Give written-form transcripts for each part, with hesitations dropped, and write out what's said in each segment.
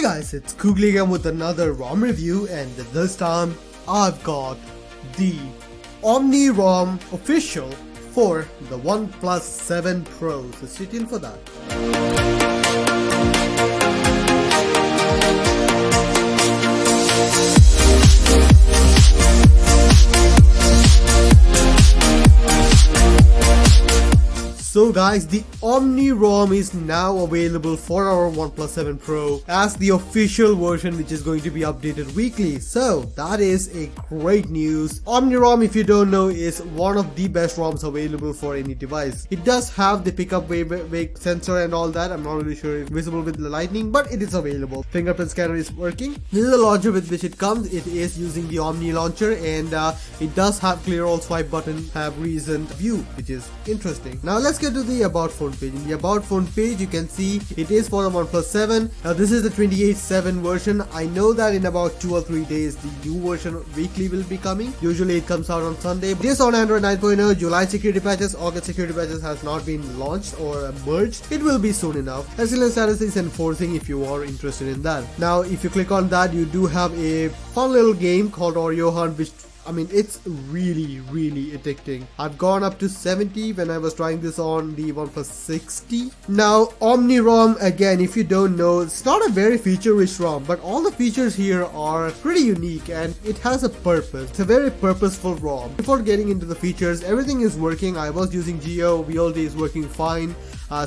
guys, it's Googly again with another ROM review, and this time I've got the OmniROM official for the OnePlus 7 Pro, so stay tuned for that. So guys, the OmniROM is now available for our OnePlus 7 Pro as the official version, which is going to be updated weekly. So that is a great news. OmniROM, if you don't know, is one of the best ROMs available for any device. It does have the pickup wake sensor and all that. I'm not really sure if visible with the lightning, but it is available. Fingerprint scanner is working. This is the launcher with which it comes. It is using the Omni launcher, and it does have clear all swipe button, have recent view, which is interesting. Now let's get to the about phone page. In the about phone page, you can see it is for the OnePlus 7. Now this is the 28/7 version. I know that in about 2 or 3 days the new version weekly will be coming. Usually it comes out on Sunday. It is on Android 9.0. July security patches, August security patches has not been launched or merged. It will be soon enough. Excellent status is enforcing if you are interested in that. Now if you click on that, you do have a fun little game called Oreo Hunt, which it's really addicting. I've gone up to 70 when I was trying this on the OnePlus 60. Now OmniROM, again, if you don't know, it's not a very feature-rich ROM, but all the features here are pretty unique and it has a purpose. It's a very purposeful ROM. Before getting into the features, everything is working. I was using Geo, VLD is working fine.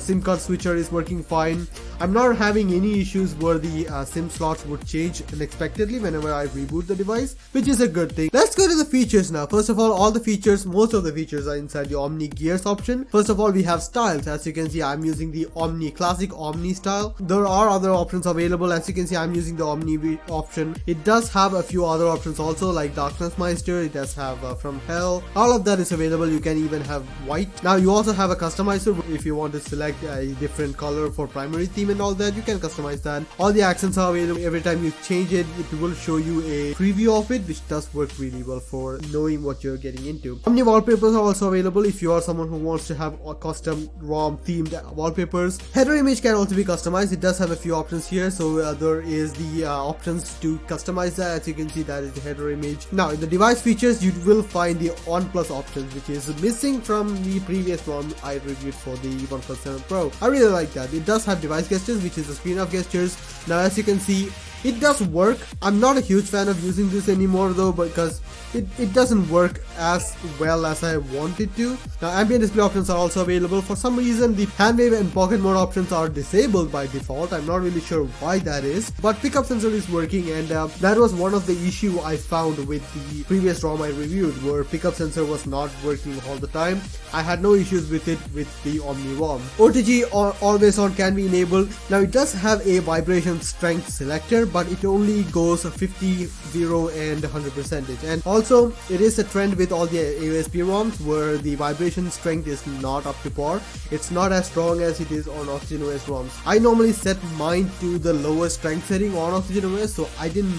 SIM card switcher is working fine. I'm not having any issues where the SIM slots would change unexpectedly whenever I reboot the device, which is a good thing. Let's go to the features now. First of all the features, most of the features are inside the Omni Gears option. First of all, we have styles. As you can see, I'm using the Omni Classic Omni style. There are other options available. As you can see, I'm using the Omni option. It does have a few other options also, like Darkness Meister. It does have From Hell. All of that is available. You can even have white. Now you also have a customizer. If you want to select a different color for primary theme and all that, you can customize that. All the accents are available. Every time you change it, it will show you a preview of it, which does work really well for knowing what you're getting into. Omni wallpapers are also available if you are someone who wants to have a custom ROM themed wallpapers. Header image can also be customized. It does have a few options here, so there is the options to customize that. As you can see, that is the header image. Now in the device features, you will find the OnePlus options, which is missing from the previous ROM I reviewed for the OnePlus 7 Pro. I really like that. It does have device gestures, which is the screen of gestures. Now as you can see, it does work. I'm not a huge fan of using this anymore though, because it doesn't work as well as I want it to. Now ambient display options are also available. For some reason the hand wave and pocket mode options are disabled by default. I'm not really sure why that is, but pickup sensor is working, and that was one of the issue I found with the previous ROM I reviewed, where pickup sensor was not working all the time. I had no issues with it with the OmniROM. OTG or always on can be enabled. Now it does have a vibration strength selector, but it only goes 50, 0 and 100%. And also it is a trend with all the AOSP ROMs where the vibration strength is not up to par. It's not as strong as it is on Oxygen OS ROMs. I normally set mine to the lowest strength setting on Oxygen OS, so I didn't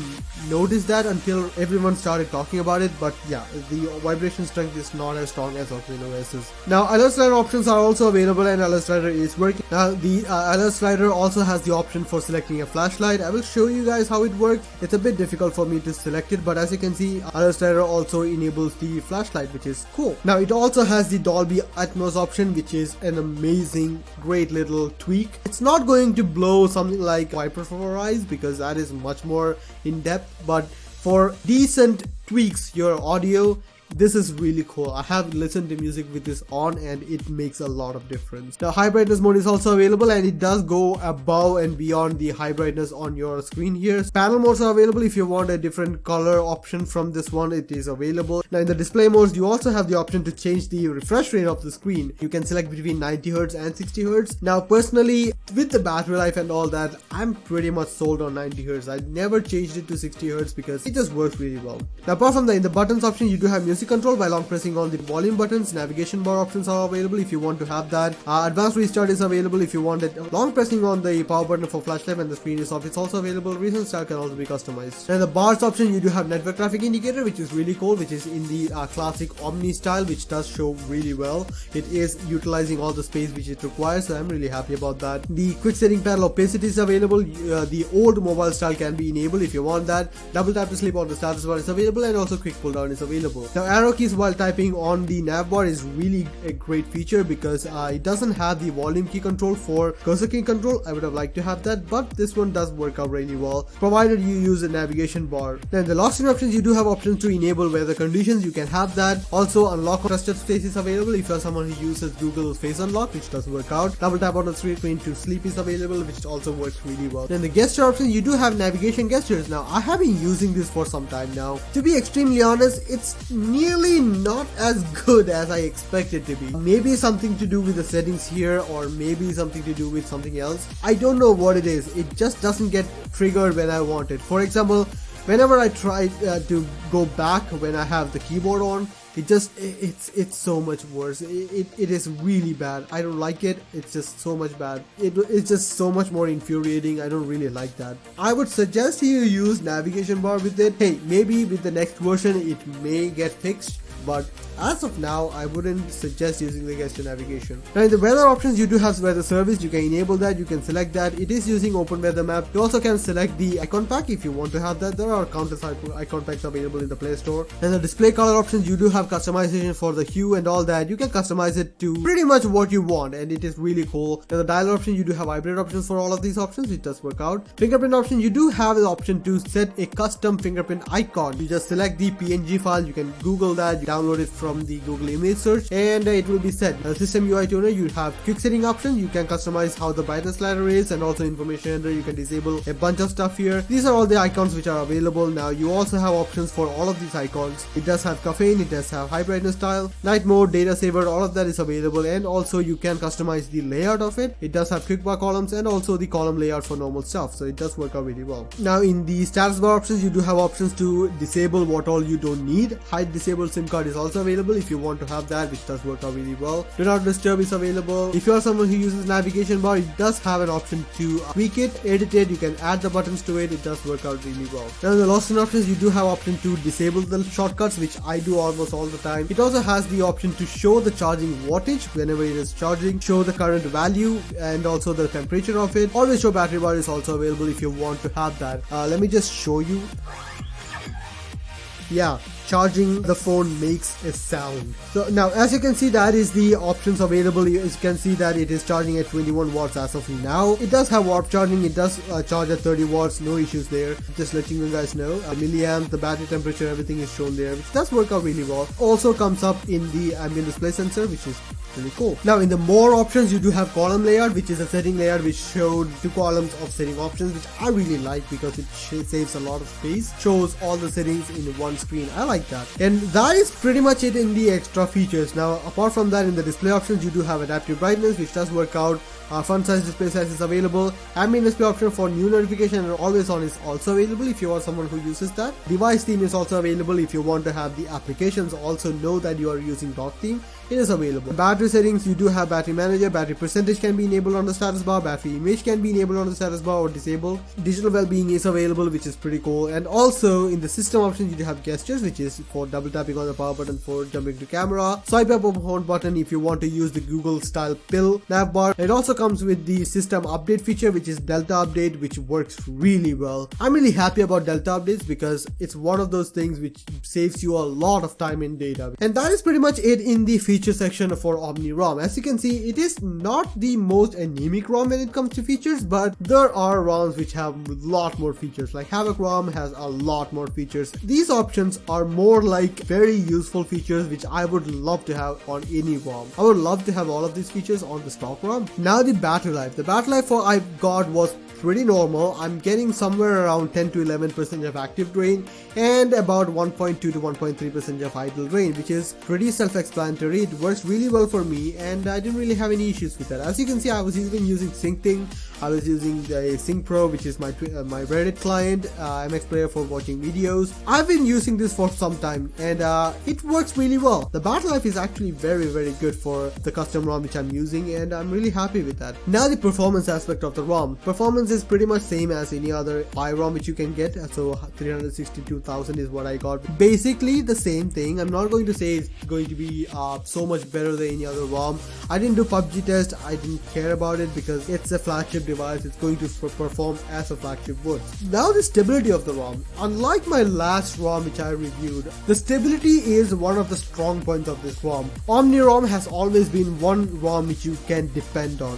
notice that until everyone started talking about it. But yeah, the vibration strength is not as strong as Oxygen OS is. Now alert slider options are also available, and alert slider is working. Now the alert slider also has the option for selecting a flashlight. I will show you guys how it works. It's a bit difficult for me to select it, but as you can see, alert slider also enables the flashlight, which is cool. Now it also has the Dolby Atmos option, which is an amazing, great little tweak. It's not going to blow something like Viper for our eyes, because that is much more in depth, but for decent tweaks your audio, this is really cool. I have listened to music with this on, and it makes a lot of difference. The high brightness mode is also available, and it does go above and beyond the high brightness on your screen here. Panel modes are available. If you want a different color option from this one, it is available. Now in the display modes, you also have the option to change the refresh rate of the screen. You can select between 90Hz and 60Hz. Now personally, with the battery life and all that, I'm pretty much sold on 90Hz. I never changed it to 60Hz because it just works really well. Now apart from that, in the buttons option, you do have music music control by long pressing on the volume buttons. Navigation bar options are available if you want to have that. Advanced restart is available if you want it. Long pressing on the power button for flashlight when the screen is off, it's also available. Recent style can also be customized. And the bars option, you do have network traffic indicator, which is really cool, which is in the classic Omni style, which does show really well. It is utilizing all the space which it requires, so I'm really happy about that. The quick setting panel opacity is available. The old mobile style can be enabled if you want that. Double tap to sleep on the status bar is available, and also quick pull down is available. Now arrow keys while typing on the nav bar is really a great feature because it doesn't have the volume key control for cursor key control. I would have liked to have that, but this one does work out really well provided you use a navigation bar. Then the lock screen options, you do have options to enable weather conditions, you can have that. Also unlock trusted space is available if you're someone who uses Google Face Unlock, which does work out. Double tap on the screen to sleep is available, which also works really well. Then the gesture option, you do have navigation gestures. Now I have been using this for some time now. To be extremely honest, it's nearly not as good as I expect it to be. Maybe something to do with the settings here, or maybe something to do with something else. I don't know what it is. It just doesn't get triggered when I want it. For example, whenever I try to go back when I have the keyboard on, it's so much worse. It is really bad. I don't like it. It's just so much bad. It's just so much more infuriating. I don't really like that. I would suggest you use navigation bar with it. Hey, maybe with the next version it may get fixed, but as of now, I wouldn't suggest using the gesture navigation. Now in the weather options, you do have weather service. You can enable that, you can select that. It is using open weather map. You also can select the icon pack if you want to have that. There are countless icon packs available in the Play Store. And the display color options, you do have customization for the hue and all that. You can customize it to pretty much what you want, and it is really cool. Now the dial option, you do have vibrate options for all of these options, which does work out. Fingerprint option, you do have the option to set a custom fingerprint icon. You just select the PNG file, you can Google that, you download it from the Google image search, and it will be set. Now system UI tuner, you have quick setting option. You can customize how the brightness slider is, and also information enter. You can disable a bunch of stuff here. These are all the icons which are available. Now you also have options for all of these icons. It does have caffeine, it does have high brightness style, night mode, data saver, all of that is available, and also you can customize the layout of it. It does have quick bar columns and also the column layout for normal stuff, so it does work out really well. Now in the status bar options, you do have options to disable what all you don't need. Hide disabled SIM card is also available if you want to have that, which does work out really well. Do not disturb is available. If you are someone who uses navigation bar, it does have an option to tweak it, edit it, you can add the buttons to it. It does work out really well. Now in the lost in options, you do have option to disable the shortcuts, which I do almost all the time. It also has the option to show the charging wattage whenever it is charging, show the current value, and also the temperature of it. Always show battery bar is also available if you want to have that. Let me just show you. Yeah, charging the phone makes a sound. So now as you can see, that is the options available. As you can see that it is charging at 21 watts as of now. It does have warp charging. It does charge at 30 watts, no issues there. Just letting you guys know. Milliamp, the battery temperature, everything is shown there, which does work out really well. Also comes up in the ambient display sensor, which is really cool. Now in the more options, you do have column layout, which is a setting layout which showed 2 columns of setting options, which I really like because it saves a lot of space, shows all the settings in one screen. I like that. And that is pretty much it in the extra features. Now apart from that, in the display options, you do have adaptive brightness, which does work out. Font size display size is available. Ambient display option for new notification and always on is also available if you are someone who uses that. Device theme is also available if you want to have the applications also know that you are using dock theme. It is available. Battery settings, you do have battery manager. Battery percentage can be enabled on the status bar. Battery image can be enabled on the status bar or disabled. Digital well-being is available, which is pretty cool. And also in the system options, you do have gestures, which is for double tapping on the power button for jumping to camera. Swipe up on home button if you want to use the Google style pill nav bar. It also comes with the system update feature, which is Delta update, which works really well. I'm really happy about Delta updates because it's one of those things which saves you a lot of time in data. And that is pretty much it in the feature section for OmniROM. As you can see, it is not the most anemic ROM when it comes to features, but there are ROMs which have a lot more features. Like Havoc ROM has a lot more features. These options are more like very useful features which I would love to have on any ROM. I would love to have all of these features on the stock ROM. Now the battery life. The battery life I got was pretty normal. I'm getting somewhere around 10 to 11% of active drain and about 1.2 to 1.3% of idle drain, which is pretty self-explanatory. It works really well for me and I didn't really have any issues with that. As you can see, I was even using SyncThing. I was using the Sync Pro, which is my Reddit client, MX Player for watching videos. I've been using this for some time, and it works really well. The battery life is actually very good for the custom ROM which I'm using, and I'm really happy with that. Now the performance aspect of the ROM. Performance is pretty much same as any other ROM which you can get, so 362,000 is what I got. Basically the same thing. I'm not going to say it's going to be so much better than any other ROM. I didn't do PUBG test, I didn't care about it because it's a flagship device, it's going to perform as a flagship would. Now the stability of the ROM. Unlike my last ROM which I reviewed, the stability is one of the strong points of this ROM. OmniROM has always been one ROM which you can depend on.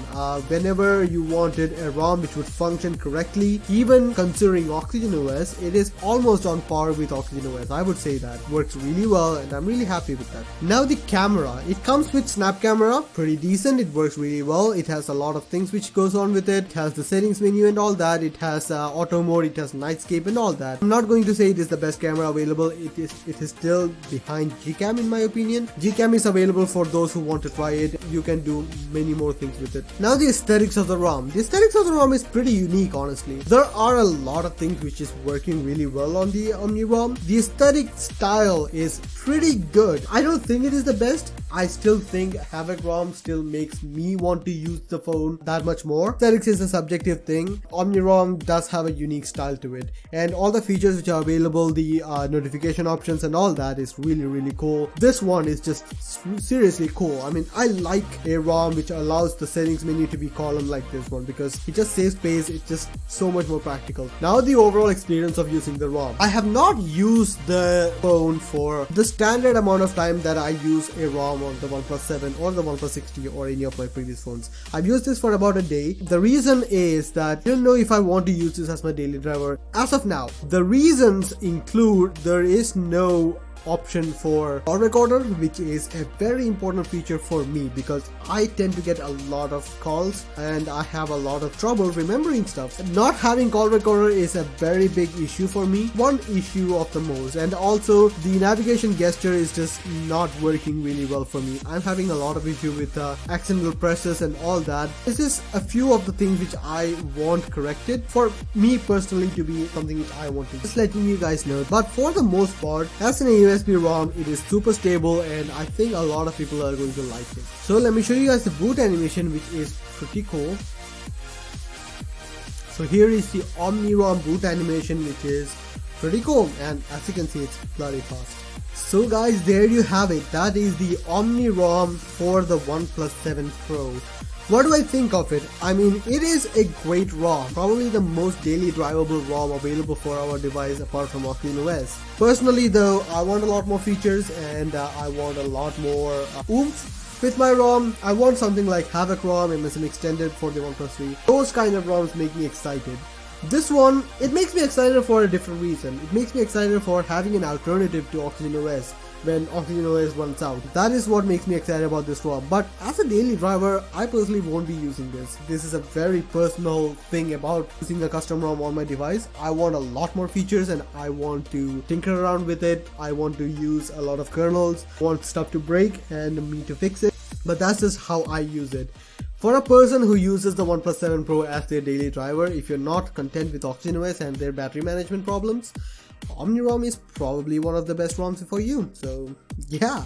Whenever you wanted a ROM which would function correctly, even considering Oxygen OS, it is almost on par with Oxygen OS. I would say that works really well, and I'm really happy with that. Now the camera. It comes with snap camera, pretty decent. It works really well. It has a lot of things which goes on with it. It has the settings menu and all that. It has auto mode. It has nightscape and all that. I'm not going to say it is the best camera available. It is still behind Gcam in my opinion. Gcam is available for those who want to try it. You can do many more things with it. Now the aesthetics of the ROM. The aesthetics of the ROM is pretty unique, honestly. There are a lot of things which is working really well on the OmniROM. The aesthetic style is pretty good. I don't think it is the best. I still think Havoc ROM still makes me want to use the phone that much more. Aesthetics is a subjective thing. OmniROM does have a unique style to it, and all the features which are available, the notification options and all that is really cool. This one is just seriously cool. I mean, I like a ROM which allows the settings menu to be column like this one because it just saves space. It's just so much more practical. Now the overall experience of using the ROM. I have not used the phone for the standard amount of time that I use a ROM on the OnePlus 7 or the OnePlus 60 or any of my previous phones. I've used this for about a day. The reason is that I don't know if I want to use this as my daily driver as of now. The reasons include there is no option for call recorder, which is a very important feature for me because I tend to get a lot of calls and I have a lot of trouble remembering stuff. Not having call recorder is a very big issue for me, one issue of the most, and also the navigation gesture is just not working really well for me. I'm having a lot of issue with accidental presses and all that. This is a few of the things which I want corrected for me personally to be something which I want to just letting you guys know. But for the most part, as an USB ROM, it is super stable and I think a lot of people are going to like it. So let me show you guys the boot animation, which is pretty cool. So here is the OmniROM boot animation, which is pretty cool, and as you can see, it's bloody fast. So guys, there you have it. That is the OmniROM for the OnePlus 7 Pro. What do I think of it? I mean, it is a great ROM, probably the most daily drivable ROM available for our device apart from Oxygen OS. Personally though, I want a lot more features and I want a lot more oomph with my ROM. I want something like Havoc ROM, MSM Extended for the OnePlus 3. Those kind of ROMs make me excited. This one, it makes me excited for a different reason. It makes me excited for having an alternative to Oxygen OS when Oxygen OS runs out. That is what makes me excited about this ROM. But as a daily driver, I personally won't be using this. This is a very personal thing about using a custom ROM on my device. I want a lot more features and I want to tinker around with it. I want to use a lot of kernels, want stuff to break and me to fix it. But that's just how I use it. For a person who uses the OnePlus 7 Pro as their daily driver, if you're not content with Oxygen OS and their battery management problems, OmniROM is probably one of the best ROMs for you. So yeah,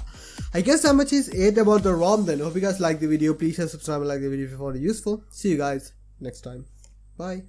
I guess that much is it about the ROM then. Hope you guys liked the video. Please share, subscribe and like the video if you found it useful. See you guys next time. Bye.